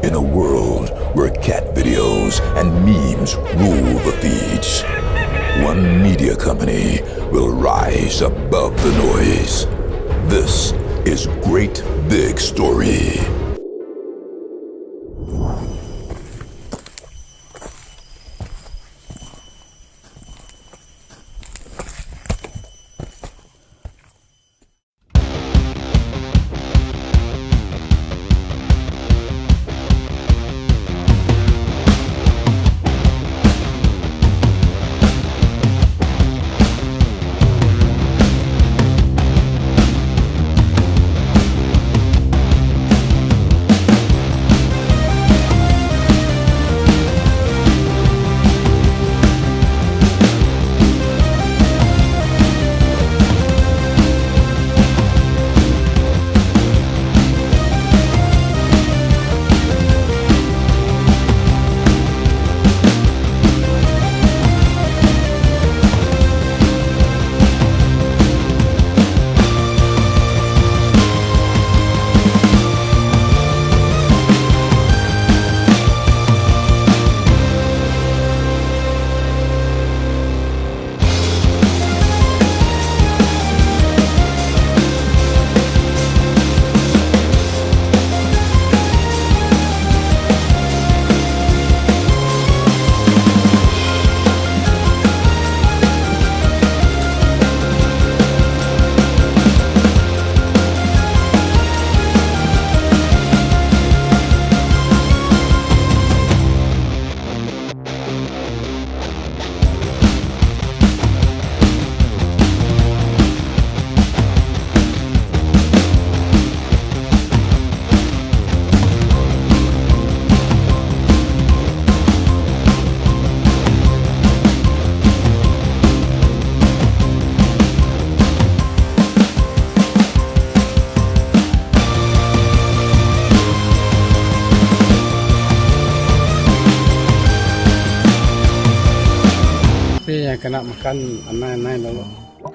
In a world where cat videos and memes rule the feeds, one media company will rise above the noise. This is Great Big Story.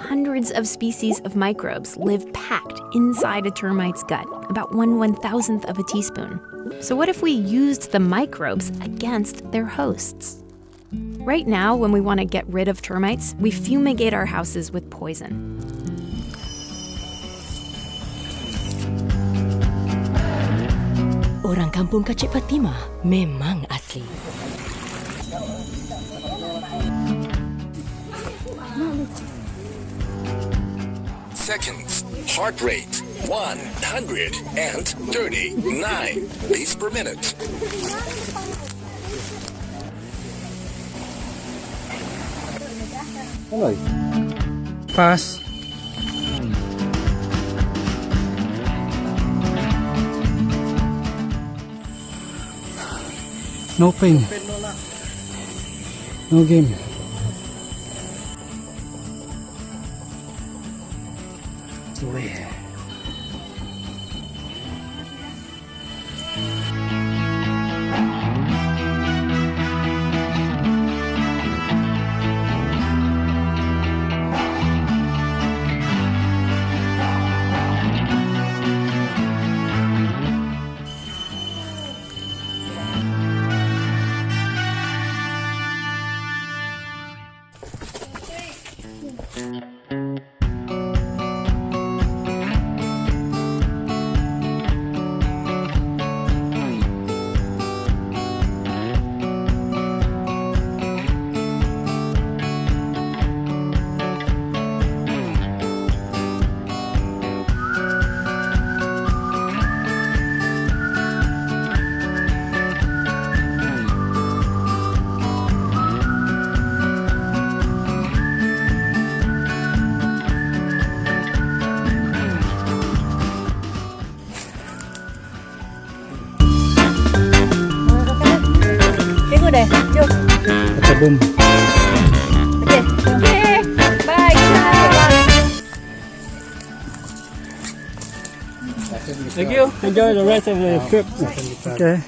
Hundreds of species of microbes live packed inside a termite's gut, about 1/1000th of a teaspoon. So what if we used the microbes against their hosts? Right now, when we want to get rid of termites, we fumigate our houses with poison. Orang kampung Kacik Fatimah memang asli. Seconds. Heart rate 139 beats per minute. Hello. Pass. No pain. No game. Yeah. deh. Yuk. Kita boom. Oke. Bye. Thank you. Enjoy the rest of the trip. Okay.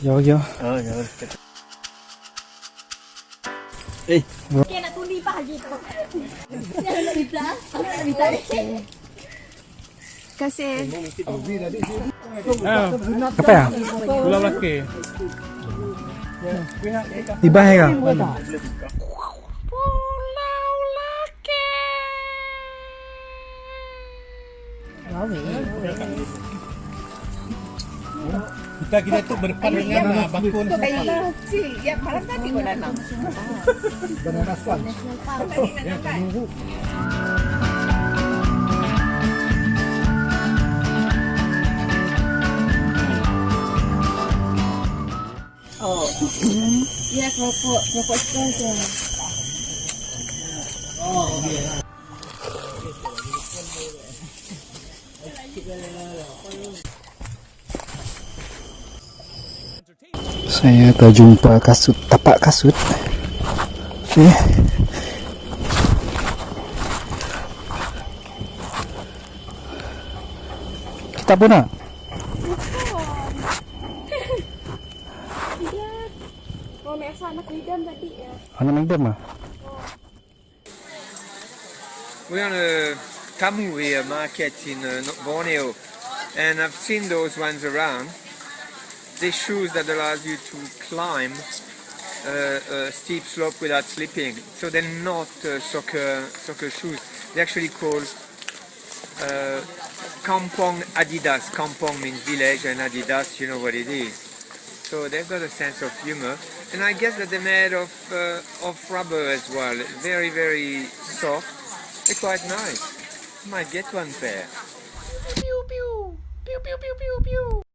Yo. Oh, ya. Okay, nak tulis pa lagi tu. Nak belah. Nak belah. kasih. Apa ya? Pulau Laki. Ibah ya? Kita tu berdepan dengan bakun. Ya, malam tadi kau nanam. Banana swan. Ya, keropok saja. Saya terjumpa kasut, tapak kasut. Okey. Kita pun nak? Kau biasa anak lidam tadi ya. Anak mendem ah? We're on a Tamu here market in Borneo, and I've seen those ones around. These shoes that allows you to climb a steep slope without slipping. So they're not soccer shoes. They're actually called Kampung Adidas. Kampung means village, and Adidas, you know what it is. So they've got a sense of humor, and I guess that they're made of rubber as well. Very, very soft. They're quite nice. Might get one pair. Pew pew pew pew pew pew pew.